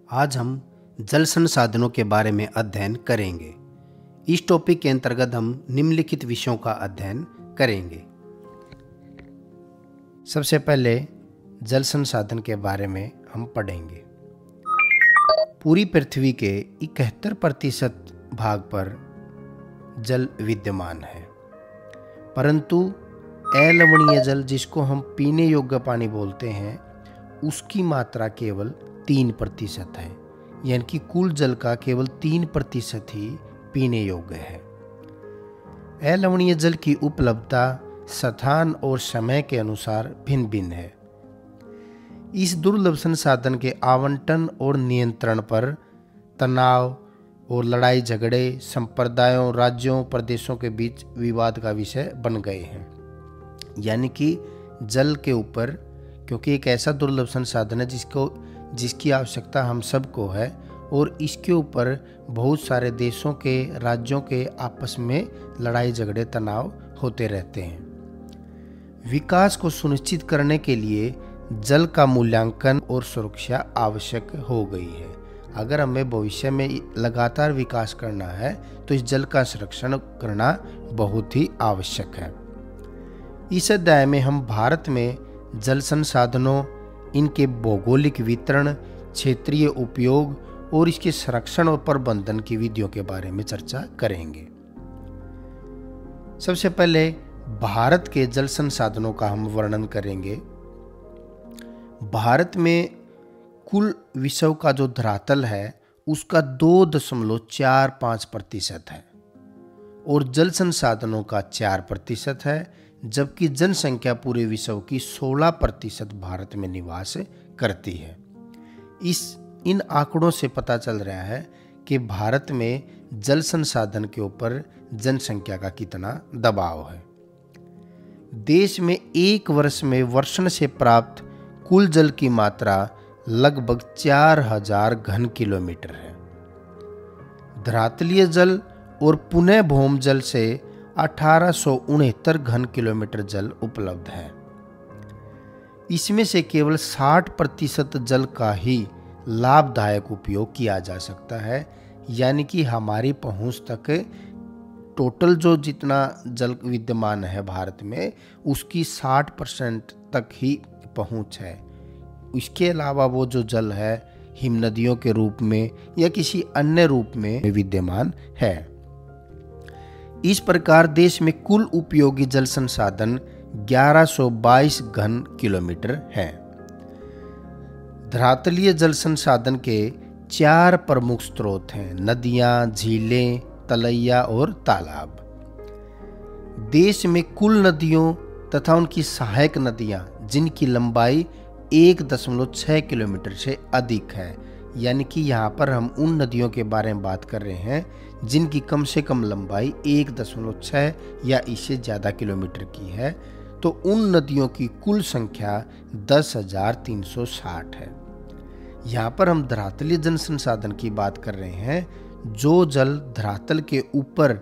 आज हम जल संसाधनों के बारे में अध्ययन करेंगे। इस टॉपिक के अंतर्गत हम निम्नलिखित विषयों का अध्ययन करेंगे। सबसे पहले जल संसाधन के बारे में हम पढ़ेंगे। पूरी पृथ्वी के 71% भाग पर जल विद्यमान है, परंतु अलवणीय जल, जिसको हम पीने योग्य पानी बोलते हैं, उसकी मात्रा केवल 3% है। यानी कि कुल जल का केवल 3% ही पीने योग्य है। अलवणीय जल की उपलब्धता स्थान और समय के अनुसार भिन्न भिन्न है। इस दुर्लभ संसाधन के आवंटन और नियंत्रण पर तनाव और लड़ाई झगड़े संप्रदायों, राज्यों, प्रदेशों के बीच विवाद का विषय बन गए हैं। यानी कि जल के ऊपर, क्योंकि एक ऐसा दुर्लभ संसाधन है जिसकी आवश्यकता हम सबको है, और इसके ऊपर बहुत सारे देशों के, राज्यों के आपस में लड़ाई झगड़े, तनाव होते रहते हैं। विकास को सुनिश्चित करने के लिए जल का मूल्यांकन और सुरक्षा आवश्यक हो गई है। अगर हमें भविष्य में लगातार विकास करना है तो इस जल का संरक्षण करना बहुत ही आवश्यक है। इस अध्याय में हम भारत में जल संसाधनों, इनके भौगोलिक वितरण, क्षेत्रीय उपयोग और इसके संरक्षण और प्रबंधन की विधियों के बारे में चर्चा करेंगे। सबसे पहले भारत के जल संसाधनों का हम वर्णन करेंगे। भारत में कुल विश्व का जो धरातल है उसका 2.45% है और जल संसाधनों का 4% है, जबकि जनसंख्या पूरे विश्व की 16% भारत में निवास करती है। इन आंकड़ों से पता चल रहा है कि भारत में जल संसाधन के ऊपर जनसंख्या का कितना दबाव है। देश में एक वर्ष में वर्षण से प्राप्त कुल जल की मात्रा लगभग 4000 घन किलोमीटर है। धरातलीय जल और पुनः भौम जल से 1869 घन किलोमीटर जल उपलब्ध है। इसमें से केवल 60% जल का ही लाभदायक उपयोग किया जा सकता है। यानी कि हमारी पहुंच तक टोटल जो जितना जल विद्यमान है भारत में, उसकी 60% तक ही पहुंच है। इसके अलावा वो जो जल है हिम नदियों के रूप में या किसी अन्य रूप में विद्यमान है। इस प्रकार देश में कुल उपयोगी जल संसाधन 1122 घन किलोमीटर है। धरातलीय जल संसाधन के 4 प्रमुख स्रोत हैं: नदियां, झीलें, तलैया और तालाब। देश में कुल नदियों तथा उनकी सहायक नदियां जिनकी लंबाई 1.6 किलोमीटर से अधिक है, यानी कि यहाँ पर हम उन नदियों के बारे में बात कर रहे हैं जिनकी कम से कम लंबाई 1.6 या इससे ज़्यादा किलोमीटर की है, तो उन नदियों की कुल संख्या 10,360 है। यहाँ पर हम धरातलीय जल संसाधन की बात कर रहे हैं। जो जल धरातल के ऊपर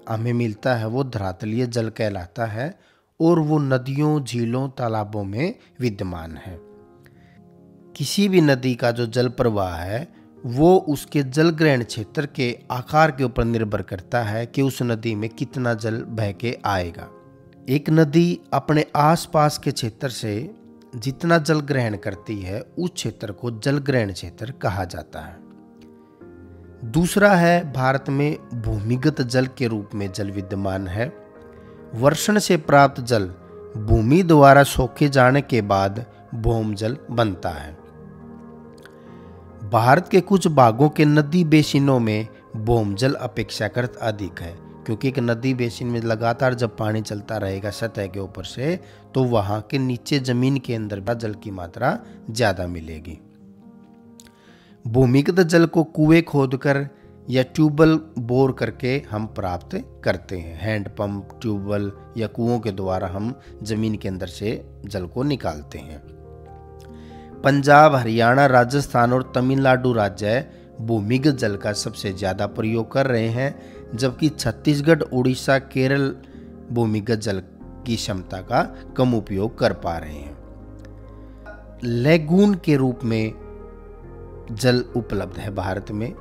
हमें मिलता है वो धरातलीय जल कहलाता है और वो नदियों, झीलों, तालाबों में विद्यमान है। किसी भी नदी का जो जल प्रवाह है वो उसके जल ग्रहण क्षेत्र के आकार के ऊपर निर्भर करता है कि उस नदी में कितना जल बह के आएगा। एक नदी अपने आसपास के क्षेत्र से जितना जल ग्रहण करती है उस क्षेत्र को जल ग्रहण क्षेत्र कहा जाता है। दूसरा है, भारत में भूमिगत जल के रूप में जल विद्यमान है। वर्षण से प्राप्त जल भूमि द्वारा सोखे जाने के बाद भौम जल बनता है। भारत के कुछ भागों के नदी बेसिनों में भौम जल अपेक्षाकृत अधिक है, क्योंकि एक नदी बेसिन में लगातार जब पानी चलता रहेगा सतह के ऊपर से, तो वहां के नीचे जमीन के अंदर जल की मात्रा ज्यादा मिलेगी। भूमिगत जल को कुएं खोदकर या ट्यूबवेल बोर करके हम प्राप्त करते हैं। हैंडपंप, ट्यूबवेल या कुओं के द्वारा हम जमीन के अंदर से जल को निकालते हैं। पंजाब, हरियाणा, राजस्थान और तमिलनाडु राज्य भूमिगत जल का सबसे ज्यादा प्रयोग कर रहे हैं, जबकि छत्तीसगढ़, उड़ीसा, केरल भूमिगत जल की क्षमता का कम उपयोग कर पा रहे हैं। लेगून के रूप में जल उपलब्ध है भारत में।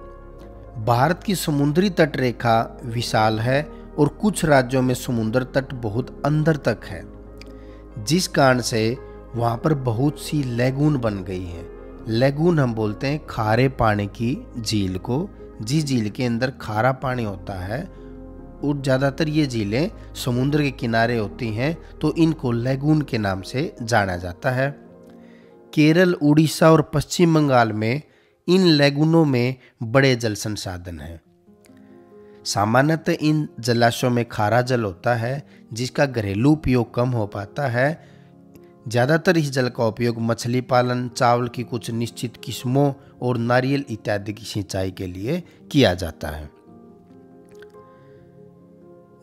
भारत की समुद्री तट रेखा विशाल है और कुछ राज्यों में समुद्र तट बहुत अंदर तक है, जिस कारण से वहाँ पर बहुत सी लैगून बन गई हैं। लैगून हम बोलते हैं खारे पानी की झील को, जिस झील के अंदर खारा पानी होता है, और ज़्यादातर ये झीलें समुद्र के किनारे होती हैं, तो इनको लैगून के नाम से जाना जाता है। केरल, उड़ीसा और पश्चिम बंगाल में इन लैगूनों में बड़े जल संसाधन हैं। सामान्यतः इन जलाशयों में खारा जल होता है, जिसका घरेलू उपयोग कम हो पाता है। ज़्यादातर इस जल का उपयोग मछली पालन, चावल की कुछ निश्चित किस्मों और नारियल इत्यादि की सिंचाई के लिए किया जाता है।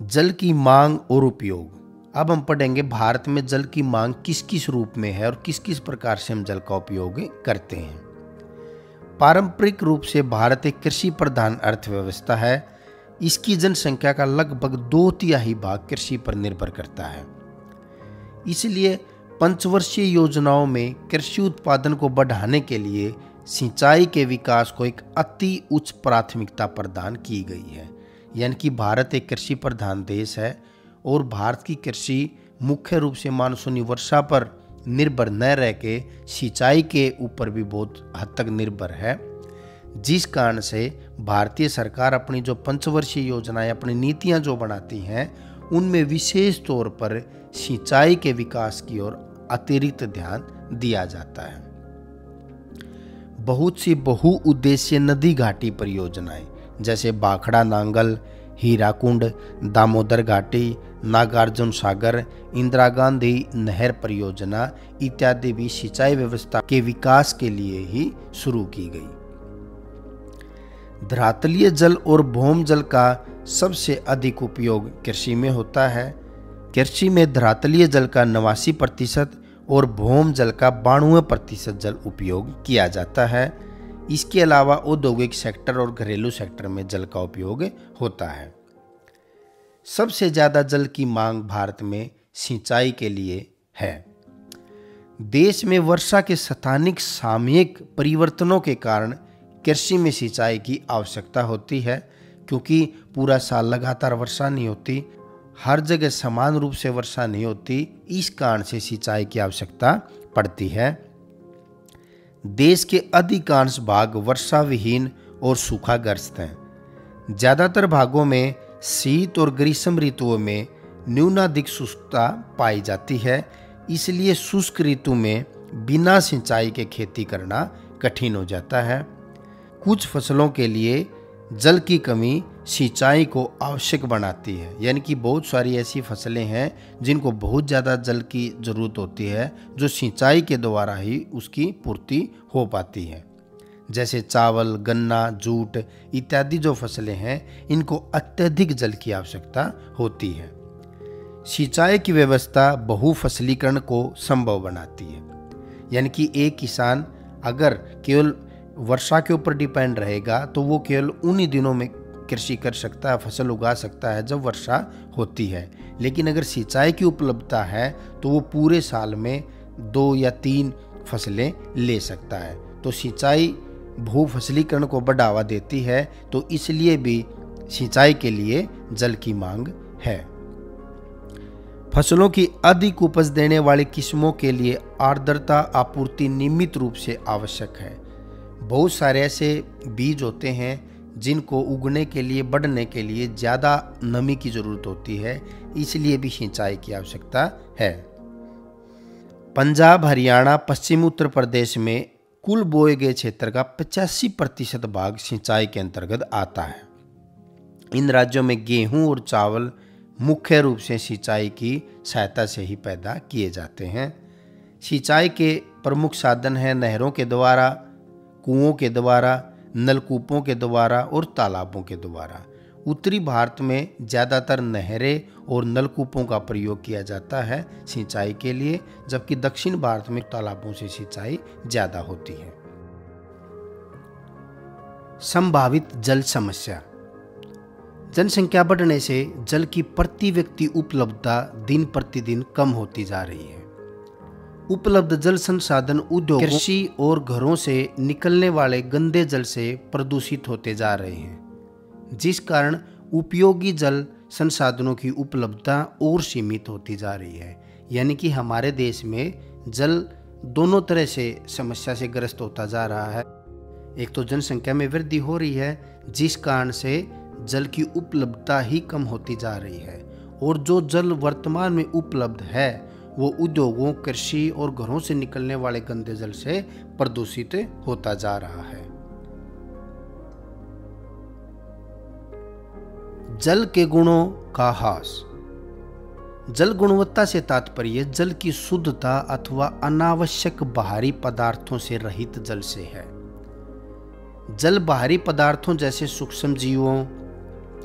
जल की मांग और उपयोग। अब हम पढ़ेंगे भारत में जल की मांग किस किस रूप में है और किस किस प्रकार से हम जल का उपयोग करते हैं। पारंपरिक रूप से भारत एक कृषि प्रधान अर्थव्यवस्था है। इसकी जनसंख्या का लगभग 2/3 भाग कृषि पर निर्भर करता है। इसलिए पंचवर्षीय योजनाओं में कृषि उत्पादन को बढ़ाने के लिए सिंचाई के विकास को एक अति उच्च प्राथमिकता प्रदान की गई है। यानी कि भारत एक कृषि प्रधान देश है और भारत की कृषि मुख्य रूप से मानसूनी वर्षा पर निर्भर न रह के सिंचाई के ऊपर भी बहुत हद तक निर्भर है, जिस कारण से भारतीय सरकार अपनी जो पंचवर्षीय योजनाएं, अपनी नीतियां जो बनाती हैं, उनमें विशेष तौर पर सिंचाई के विकास की ओर अतिरिक्त ध्यान दिया जाता है। बहुत सी बहुउद्देशीय नदी घाटी परियोजनाएं जैसे भाखड़ा नांगल, हीराकुंड, दामोदर घाटी, नागार्जुन सागर, इंदिरा गांधी नहर परियोजना इत्यादि भी सिंचाई व्यवस्था के विकास के लिए ही शुरू की गई। धरातलीय जल और भौम जल का सबसे अधिक उपयोग कृषि में होता है। कृषि में धरातलीय जल का 89% और भौम जल का 92% जल उपयोग किया जाता है। इसके अलावा औद्योगिक सेक्टर और घरेलू सेक्टर में जल का उपयोग होता है। सबसे ज्यादा जल की मांग भारत में सिंचाई के लिए है। देश में वर्षा के स्थानिक सामयिक परिवर्तनों के कारण कृषि में सिंचाई की आवश्यकता होती है, क्योंकि पूरा साल लगातार वर्षा नहीं होती, हर जगह समान रूप से वर्षा नहीं होती। इस कारण से सिंचाई की आवश्यकता पड़ती है। देश के अधिकांश भाग वर्षा विहीन और सूखाग्रस्त हैं। ज़्यादातर भागों में शीत और ग्रीष्म ऋतुओं में न्यूनाधिक शुष्कता पाई जाती है। इसलिए शुष्क ऋतु में बिना सिंचाई के खेती करना कठिन हो जाता है। कुछ फसलों के लिए जल की कमी सिंचाई को आवश्यक बनाती है। यानी कि बहुत सारी ऐसी फसलें हैं जिनको बहुत ज़्यादा जल की ज़रूरत होती है, जो सिंचाई के द्वारा ही उसकी पूर्ति हो पाती है। जैसे चावल, गन्ना, जूट इत्यादि जो फसलें हैं, इनको अत्यधिक जल की आवश्यकता होती है। सिंचाई की व्यवस्था बहुफसलीकरण को संभव बनाती है। यानी कि एक किसान अगर केवल वर्षा के ऊपर डिपेंड रहेगा तो वो केवल उन्हीं दिनों में कृषि कर सकता है, फसल उगा सकता है जब वर्षा होती है। लेकिन अगर सिंचाई की उपलब्धता है तो वो पूरे साल में 2 या 3 फसलें ले सकता है। तो सिंचाई बहुफसलीकरण को बढ़ावा देती है, तो इसलिए भी सिंचाई के लिए जल की मांग है। फसलों की अधिक उपज देने वाली किस्मों के लिए आर्द्रता आपूर्ति नियमित रूप से आवश्यक है। बहुत सारे ऐसे बीज होते हैं जिनको उगने के लिए, बढ़ने के लिए ज़्यादा नमी की ज़रूरत होती है, इसलिए भी सिंचाई की आवश्यकता है। पंजाब, हरियाणा, पश्चिम उत्तर प्रदेश में कुल बोए गए क्षेत्र का 85% भाग सिंचाई के अंतर्गत आता है। इन राज्यों में गेहूं और चावल मुख्य रूप से सिंचाई की सहायता से ही पैदा किए जाते हैं। सिंचाई के प्रमुख साधन हैं नहरों के द्वारा, कुओं के द्वारा, नलकूपों के द्वारा और तालाबों के द्वारा। उत्तरी भारत में ज़्यादातर नहरें और नलकूपों का प्रयोग किया जाता है सिंचाई के लिए, जबकि दक्षिण भारत में तालाबों से सिंचाई ज़्यादा होती है। संभावित जल समस्या। जनसंख्या बढ़ने से जल की प्रति व्यक्ति उपलब्धता दिन प्रतिदिन कम होती जा रही है। उपलब्ध जल संसाधन उद्योग, कृषि और घरों से निकलने वाले गंदे जल से प्रदूषित होते जा रहे हैं, जिस कारण उपयोगी जल संसाधनों की उपलब्धता और सीमित होती जा रही है। यानी कि हमारे देश में जल दोनों तरह से समस्या से ग्रस्त होता जा रहा है। एक तो जनसंख्या में वृद्धि हो रही है, जिस कारण से जल की उपलब्धता ही कम होती जा रही है, और जो जल वर्तमान में उपलब्ध है वो उद्योगों, कृषि और घरों से निकलने वाले गंदे जल से प्रदूषित होता जा रहा है। जल के गुणों का ह्रास। जल गुणवत्ता से तात्पर्य जल की शुद्धता अथवा अनावश्यक बाहरी पदार्थों से रहित जल से है। जल बाहरी पदार्थों जैसे सूक्ष्म जीवों,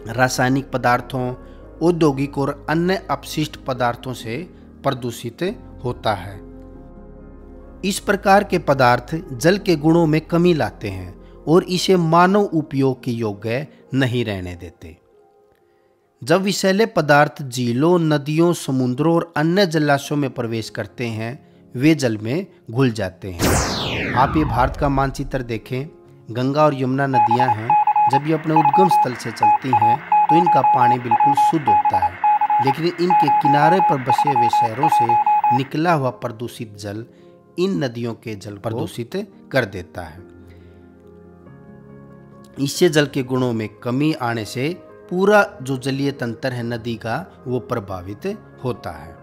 रासायनिक पदार्थों, औद्योगिक और अन्य अपशिष्ट पदार्थों से प्रदूषित होता है। इस प्रकार के पदार्थ जल के गुणों में कमी लाते हैं और इसे मानव उपयोग के योग्य नहीं रहने देते। जब विषैले पदार्थ झीलों, नदियों, समुद्रों और अन्य जलाशयों में प्रवेश करते हैं, वे जल में घुल जाते हैं। आप ये भारत का मानचित्र देखें, गंगा और यमुना नदियां हैं। जब ये अपने उद्गम स्थल से चलती हैं तो इनका पानी बिल्कुल शुद्ध होता है, लेकिन इनके किनारे पर बसे हुए शहरों से निकला हुआ प्रदूषित जल इन नदियों के जल प्रदूषित कर देता है। इससे जल के गुणों में कमी आने से पूरा जो जलीय तंत्र है नदी का, वो प्रभावित होता है।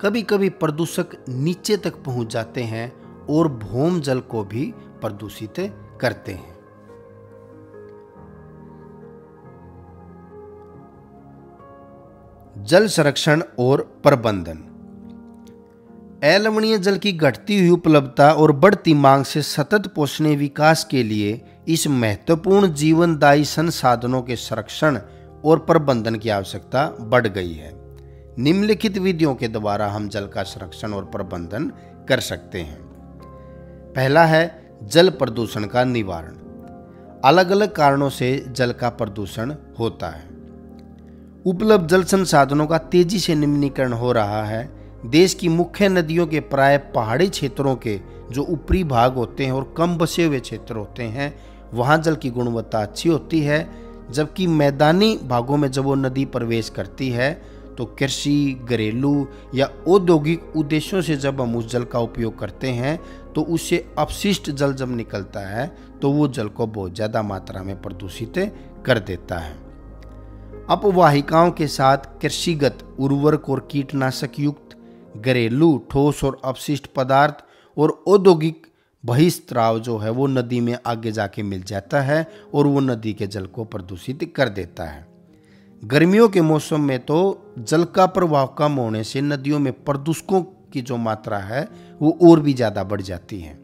कभी कभी प्रदूषक नीचे तक पहुंच जाते हैं और भौम जल को भी प्रदूषित करते हैं। जल संरक्षण और प्रबंधन। अलवणीय जल की घटती हुई उपलब्धता और बढ़ती मांग से सतत पोषणीय विकास के लिए इस महत्वपूर्ण जीवनदायी संसाधनों के संरक्षण और प्रबंधन की आवश्यकता बढ़ गई है। निम्नलिखित विधियों के द्वारा हम जल का संरक्षण और प्रबंधन कर सकते हैं। पहला है जल प्रदूषण का निवारण। अलग अलग कारणों से जल का प्रदूषण होता है। उपलब्ध जल संसाधनों का तेजी से निम्नीकरण हो रहा है। देश की मुख्य नदियों के प्राय पहाड़ी क्षेत्रों के जो ऊपरी भाग होते हैं और कम बसे हुए क्षेत्र होते हैं, वहाँ जल की गुणवत्ता अच्छी होती है, जबकि मैदानी भागों में जब वो नदी प्रवेश करती है तो कृषि, घरेलू या औद्योगिक उद्देश्यों से जब हम उस जल का उपयोग करते हैं तो उससे अपशिष्ट जल जब निकलता है तो वो जल को बहुत ज़्यादा मात्रा में प्रदूषित कर देता है। अपवाहिकाओं के साथ कृषिगत उर्वरक और कीटनाशक युक्त घरेलू ठोस और अपशिष्ट पदार्थ और औद्योगिक बहिस्त्राव जो है वो नदी में आगे जाके मिल जाता है और वो नदी के जल को प्रदूषित कर देता है। गर्मियों के मौसम में तो जल का प्रवाह कम होने से नदियों में प्रदूषकों की जो मात्रा है वो और भी ज़्यादा बढ़ जाती है।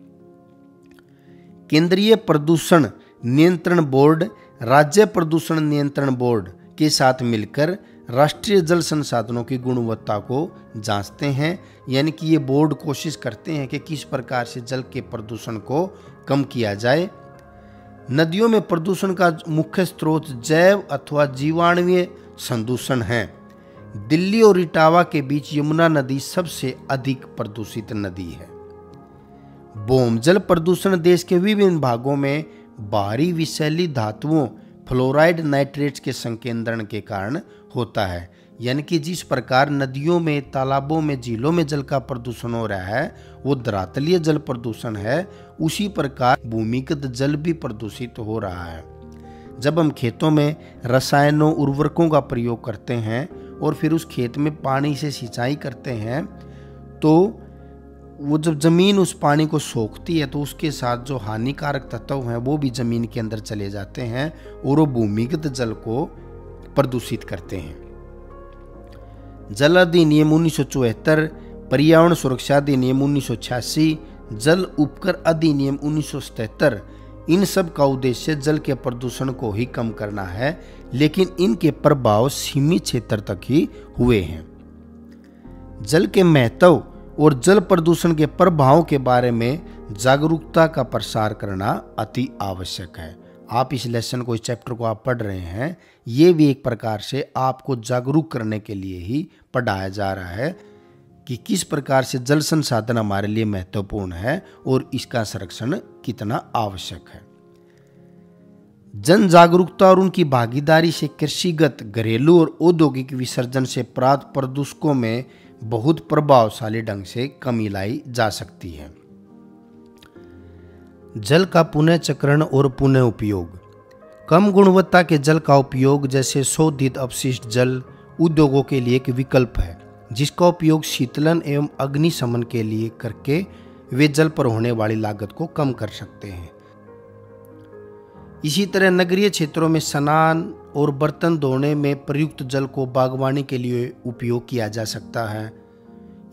केंद्रीय प्रदूषण नियंत्रण बोर्ड राज्य प्रदूषण नियंत्रण बोर्ड के साथ मिलकर राष्ट्रीय जल संसाधनों की गुणवत्ता को जांचते हैं। यानी कि ये बोर्ड कोशिश करते हैं कि किस प्रकार से जल के प्रदूषण को कम किया जाए। नदियों में प्रदूषण का मुख्य स्रोत जैव अथवा जीवाणुवीय संदूषण है। दिल्ली और इटावा के बीच यमुना नदी सबसे अधिक प्रदूषित नदी है। भौम जल प्रदूषण देश के विभिन्न भागों में बाहरी विषैली धातुओं फ्लोराइड, नाइट्रेट्स के संकेंद्रण के कारण होता है। यानी कि जिस प्रकार नदियों में, तालाबों में, झीलों में जल का प्रदूषण हो रहा है वो धरातलीय जल प्रदूषण है, उसी प्रकार भूमिगत जल भी प्रदूषित हो रहा है। जब हम खेतों में रसायनों, उर्वरकों का प्रयोग करते हैं और फिर उस खेत में पानी से सिंचाई करते हैं तो वो जब जमीन उस पानी को सोखती है तो उसके साथ जो हानिकारक तत्व हैं वो भी जमीन के अंदर चले जाते हैं और वो भूमिगत जल को प्रदूषित करते हैं। जल अधिनियम 1974, पर्यावरण सुरक्षा अधिनियम 1986, जल उपकर अधिनियम 1977, इन सब का उद्देश्य जल के प्रदूषण को ही कम करना है, लेकिन इनके प्रभाव सीमित क्षेत्र तक ही हुए हैं। जल के महत्व और जल प्रदूषण के प्रभावों के बारे में जागरूकता का प्रसार करना अति आवश्यक है। आप इस लेसन को, इस चैप्टर को आप पढ़ रहे हैं, ये भी एक प्रकार से आपको जागरूक करने के लिए ही पढ़ाया जा रहा है। कि किस प्रकार से जल संसाधन हमारे लिए महत्वपूर्ण है और इसका संरक्षण कितना आवश्यक है। जन जागरूकता और उनकी भागीदारी से कृषिगत, घरेलू और औद्योगिक विसर्जन से प्राप्त प्रदूषकों में बहुत प्रभावशाली ढंग से कमी लाई जा सकती है। जल का पुनः चक्रण और पुनः उपयोग। कम गुणवत्ता के जल का उपयोग जैसे शोधित अपशिष्ट जल उद्योगों के लिए एक विकल्प है, जिसका उपयोग शीतलन एवं अग्निशमन के लिए करके वे जल पर होने वाली लागत को कम कर सकते हैं। इसी तरह नगरीय क्षेत्रों में स्नान और बर्तन धोने में प्रयुक्त जल को बागवानी के लिए उपयोग किया जा सकता है।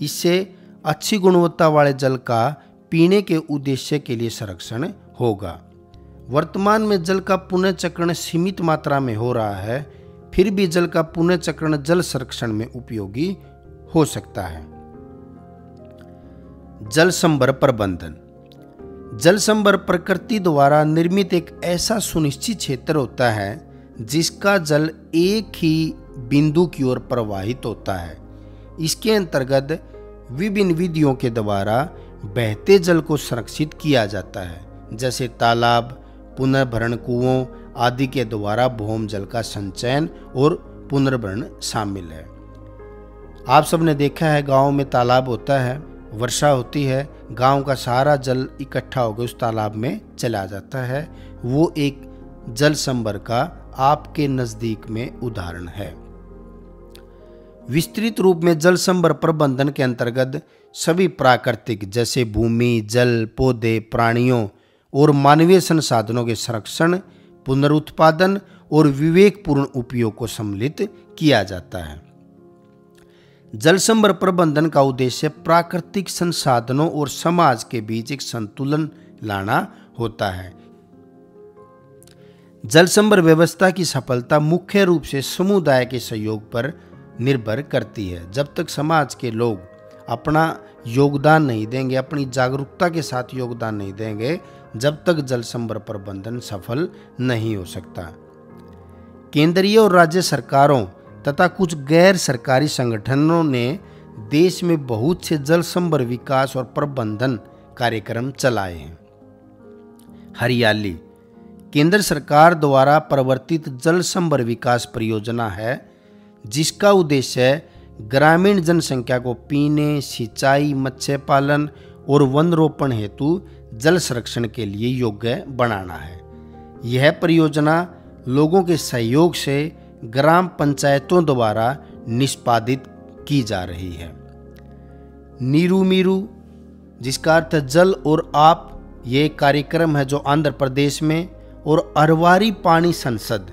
इससे अच्छी गुणवत्ता वाले जल का पीने के उद्देश्य के लिए संरक्षण होगा। वर्तमान में जल का पुनः चक्रण सीमित मात्रा में हो रहा है, फिर भी जल का पुनः चक्रण जल संरक्षण में उपयोगी हो सकता है। जल संभर प्रबंधन। जल संभर प्रकृति द्वारा निर्मित एक ऐसा सुनिश्चित क्षेत्र होता है जिसका जल एक ही बिंदु की ओर प्रवाहित होता है। इसके अंतर्गत विभिन्न विधियों के द्वारा बहते जल को संरक्षित किया जाता है, जैसे तालाब, पुनर्भरण कुओं आदि के द्वारा भौम जल का संचयन और पुनर्भरण शामिल है। आप सबने देखा है गांव में तालाब होता है, वर्षा होती है, गांव का सारा जल इकट्ठा होकर उस तालाब में चला जाता है। वो एक जल संभर का आपके नजदीक में उदाहरण है। विस्तृत रूप में जल संभर प्रबंधन के अंतर्गत सभी प्राकृतिक जैसे भूमि, जल, पौधे, प्राणियों और मानवीय संसाधनों के संरक्षण, पुनरुत्पादन और विवेकपूर्ण उपयोग को सम्मिलित किया जाता है। जल संभर प्रबंधन का उद्देश्य प्राकृतिक संसाधनों और समाज के बीच एक संतुलन लाना होता है। जल संभर व्यवस्था की सफलता मुख्य रूप से समुदाय के सहयोग पर निर्भर करती है। जब तक समाज के लोग अपना योगदान नहीं देंगे, अपनी जागरूकता के साथ योगदान नहीं देंगे, जब तक जल संभर प्रबंधन सफल नहीं हो सकता। केंद्रीय और राज्य सरकारों तथा कुछ गैर सरकारी संगठनों ने देश में बहुत से जल संभर विकास और प्रबंधन कार्यक्रम चलाए हैं। हरियाली केंद्र सरकार द्वारा प्रवर्तित जल संभर विकास परियोजना है, जिसका उद्देश्य ग्रामीण जनसंख्या को पीने, सिंचाई, मत्स्य पालन और वन रोपण हेतु जल संरक्षण के लिए योग्य बनाना है। यह परियोजना लोगों के सहयोग से ग्राम पंचायतों द्वारा निष्पादित की जा रही है। नीरू मीरू, जिसका अर्थ जल और आप, ये कार्यक्रम है जो आंध्र प्रदेश में, और अरवारी पानी संसद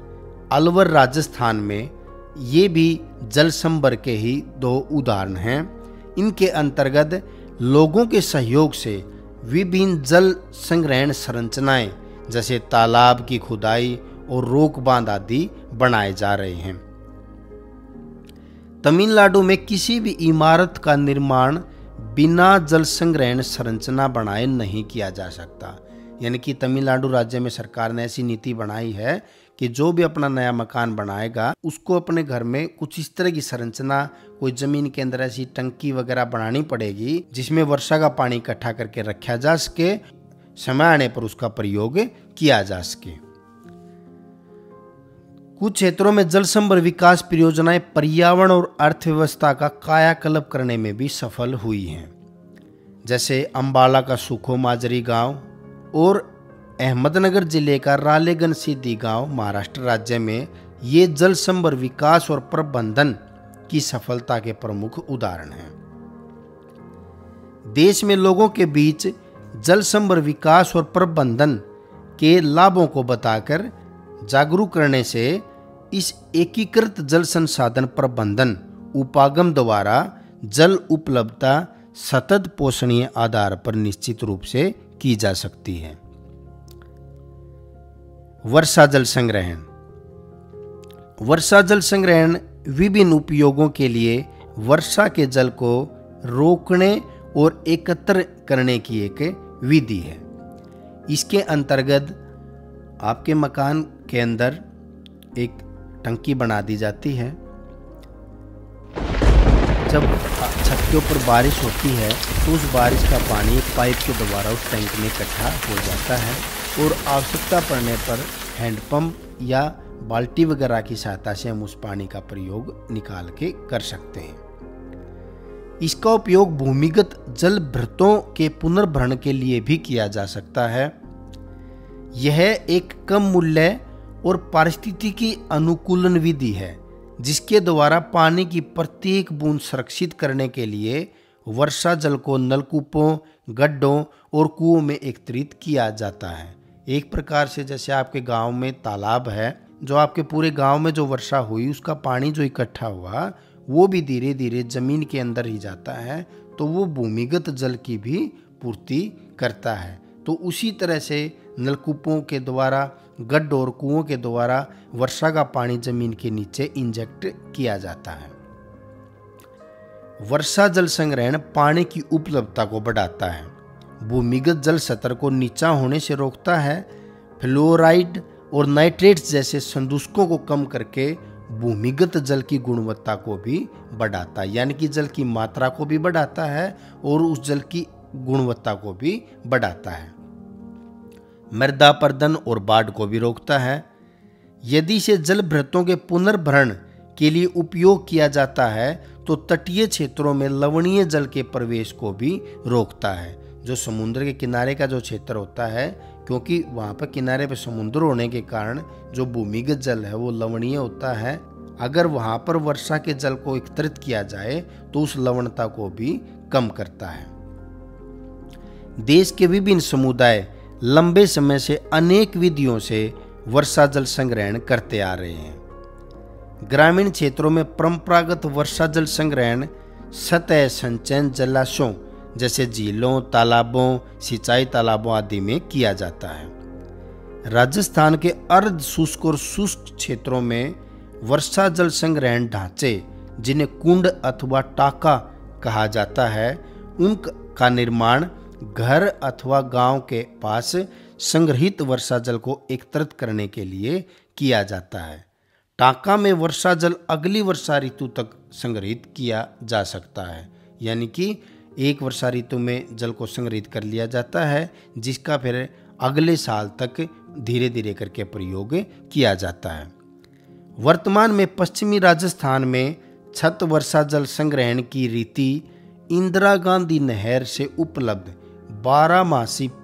अलवर राजस्थान में, ये भी जल संभर के ही दो उदाहरण हैं। इनके अंतर्गत लोगों के सहयोग से विभिन्न जल संग्रहण संरचनाएं जैसे तालाब की खुदाई और रोक बांध आदि बनाए जा रहे हैं। तमिलनाडु में किसी भी इमारत का निर्माण बिना जल संग्रहण संरचना बनाए नहीं किया जा सकता। यानी कि तमिलनाडु राज्य में सरकार ने ऐसी नीति बनाई है कि जो भी अपना नया मकान बनाएगा उसको अपने घर में कुछ इस तरह की संरचना, कोई जमीन के अंदर ऐसी टंकी वगैरह बनानी पड़ेगी जिसमें वर्षा का पानी इकट्ठा करके रखा जा सके, समय आने पर उसका प्रयोग किया जा सके। कुछ क्षेत्रों में जल संभर विकास परियोजनाएं पर्यावरण और अर्थव्यवस्था का कायाकल्प करने में भी सफल हुई हैं, जैसे अंबाला का सुखो माजरी गांव और अहमदनगर जिले का रालेगन सीधी गांव महाराष्ट्र राज्य में ये जल संभर विकास और प्रबंधन की सफलता के प्रमुख उदाहरण हैं। देश में लोगों के बीच जल संभर विकास और प्रबंधन के लाभों को बताकर जागरूक करने से इस एकीकृत जल संसाधन प्रबंधन उपागम द्वारा जल उपलब्धता सतत पोषणीय आधार पर निश्चित रूप से की जा सकती है। वर्षा जल संग्रहण। वर्षा जल संग्रहण विभिन्न उपयोगों के लिए वर्षा के जल को रोकने और एकत्र करने की एक विधि है। इसके अंतर्गत आपके मकान के अंदर एक टंकी बना दी जाती है, जब छत के ऊपर बारिश होती है तो उस बारिश का पानी एक पाइप के द्वारा उस टैंक में इकट्ठा हो जाता है और आवश्यकता पड़ने पर हैंडपंप या बाल्टी वगैरह की सहायता से हम उस पानी का प्रयोग निकाल के कर सकते हैं। इसका उपयोग भूमिगत जल भृतों के पुनर्भरण के लिए भी किया जा सकता है। यह एक कम मूल्य और पारिस्थितिकी अनुकूलन विधि है जिसके द्वारा पानी की प्रत्येक बूंद संरक्षित करने के लिए वर्षा जल को नलकूपों, गड्ढों और कुओं में एकत्रित किया जाता है। एक प्रकार से जैसे आपके गांव में तालाब है, जो आपके पूरे गांव में जो वर्षा हुई उसका पानी जो इकट्ठा हुआ वो भी धीरे धीरे जमीन के अंदर ही जाता है, तो वो भूमिगत जल की भी पूर्ति करता है। तो उसी तरह से नलकूपों के द्वारा, गड्ढों और कुओं के द्वारा वर्षा का पानी जमीन के नीचे इंजेक्ट किया जाता है। वर्षा जल संग्रहण पानी की उपलब्धता को बढ़ाता है, भूमिगत जल स्तर को नीचा होने से रोकता है, फ्लोराइड और नाइट्रेट्स जैसे संदूषकों को कम करके भूमिगत जल की गुणवत्ता को भी बढ़ाता है, यानी कि जल की मात्रा को भी बढ़ाता है और उस जल की गुणवत्ता को भी बढ़ाता है। मृदा अपरदन और बाढ़ को भी रोकता है। यदि इसे जल भृतों के पुनर्भरण के लिए उपयोग किया जाता है तो तटीय क्षेत्रों में लवणीय जल के प्रवेश को भी रोकता है। जो समुद्र के किनारे का जो क्षेत्र होता है, क्योंकि वहाँ पर किनारे पर समुद्र होने के कारण जो भूमिगत जल है वो लवणीय होता है। अगर वहाँ पर वर्षा के जल को एकत्रित किया जाए तो उस लवणता को भी कम करता है। देश के विभिन्न समुदाय लंबे समय से अनेक विधियों से वर्षा जल संग्रहण करते आ रहे हैं। ग्रामीण क्षेत्रों में परंपरागत वर्षा जल संग्रहण सतह संचयन जलाशयों जैसे झीलों, तालाबों, सिंचाई तालाबों आदि में किया जाता है। राजस्थान के अर्ध शुष्क और शुष्क क्षेत्रों में वर्षा जल संग्रहण ढांचे, जिन्हें कुंड अथवा टाका कहा जाता है, उनका निर्माण घर अथवा गांव के पास संग्रहित वर्षा जल को एकत्रित करने के लिए किया जाता है। टाका में वर्षा जल अगली वर्षा ऋतु तक संग्रहित किया जा सकता है, यानी कि एक वर्षा ऋतु में जल को संग्रहित कर लिया जाता है, जिसका फिर अगले साल तक धीरे धीरे करके प्रयोग किया जाता है। वर्तमान में पश्चिमी राजस्थान में छत वर्षा जल संग्रहण की रीति इंदिरा गांधी नहर से उपलब्ध 12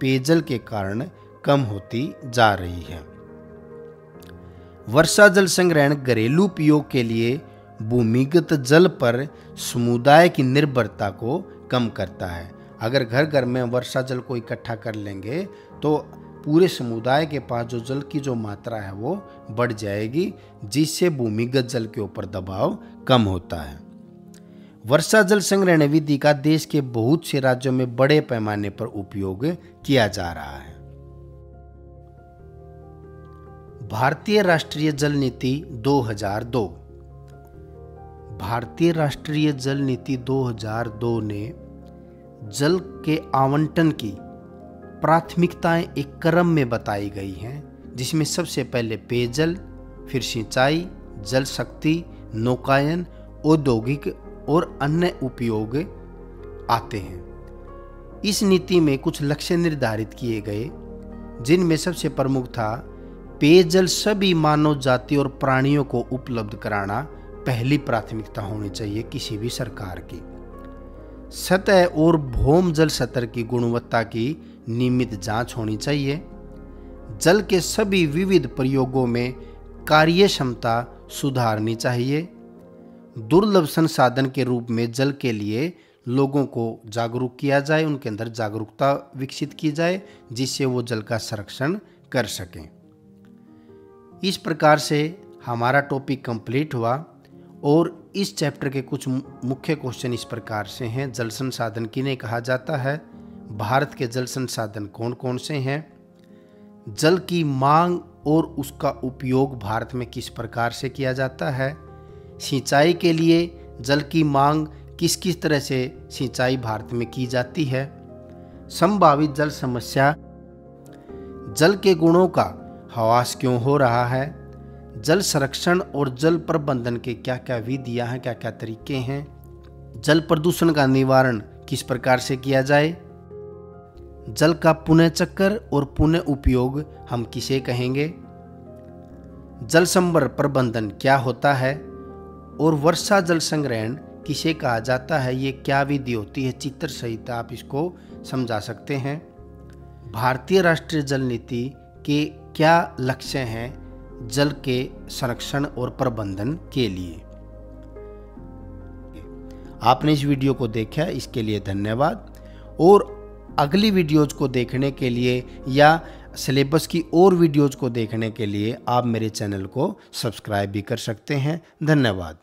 पेयजल के कारण कम होती जा रही है। वर्षा जल संग्रहण घरेलू उपयोग के लिए भूमिगत जल पर समुदाय की निर्भरता को कम करता है। अगर घर घर में वर्षा जल को इकट्ठा कर लेंगे तो पूरे समुदाय के पास जो जल की जो मात्रा है वो बढ़ जाएगी, जिससे भूमिगत जल के ऊपर दबाव कम होता है। वर्षा जल संग्रहण विधि का देश के बहुत से राज्यों में बड़े पैमाने पर उपयोग किया जा रहा है। भारतीय राष्ट्रीय जल नीति 2002। भारतीय राष्ट्रीय जल नीति 2002 ने जल के आवंटन की प्राथमिकताएं एक क्रम में बताई गई हैं, जिसमें सबसे पहले पेयजल, फिर सिंचाई, जल शक्ति, नौकायन, औद्योगिक और अन्य उपयोग आते हैं। इस नीति में कुछ लक्ष्य निर्धारित किए गए, जिनमें सबसे प्रमुख था पेयजल सभी मानव जाति और प्राणियों को उपलब्ध कराना पहली प्राथमिकता होनी चाहिए किसी भी सरकार की। सतह और भौम जल स्तर की गुणवत्ता की नियमित जांच होनी चाहिए। जल के सभी विविध प्रयोगों में कार्य क्षमता सुधारनी चाहिए। दुर्लभ संसाधन के रूप में जल के लिए लोगों को जागरूक किया जाए, उनके अंदर जागरूकता विकसित की जाए, जिससे वो जल का संरक्षण कर सकें। इस प्रकार से हमारा टॉपिक कंप्लीट हुआ और इस चैप्टर के कुछ मुख्य क्वेश्चन इस प्रकार से हैं। जल संसाधन किन्हें कहा जाता है? भारत के जल संसाधन कौन कौन से हैं? जल की मांग और उसका उपयोग भारत में किस प्रकार से किया जाता है? सिंचाई के लिए जल की मांग किस किस तरह से सिंचाई भारत में की जाती है? संभावित जल समस्या, जल के गुणों का ह्रास क्यों हो रहा है? जल संरक्षण और जल प्रबंधन के क्या क्या विधियां हैं, क्या क्या तरीके हैं? जल प्रदूषण का निवारण किस प्रकार से किया जाए? जल का पुनः चक्र और पुनः उपयोग हम किसे कहेंगे? जल संभर प्रबंधन क्या होता है? और वर्षा जल संग्रहण किसे कहा जाता है? ये क्या विधि होती है? चित्र सहित आप इसको समझा सकते हैं। भारतीय राष्ट्रीय जल नीति के क्या लक्ष्य हैं जल के संरक्षण और प्रबंधन के लिए? आपने इस वीडियो को देखा, इसके लिए धन्यवाद। और अगली वीडियोज को देखने के लिए या सिलेबस की और वीडियोज को देखने के लिए आप मेरे चैनल को सब्सक्राइब भी कर सकते हैं। धन्यवाद।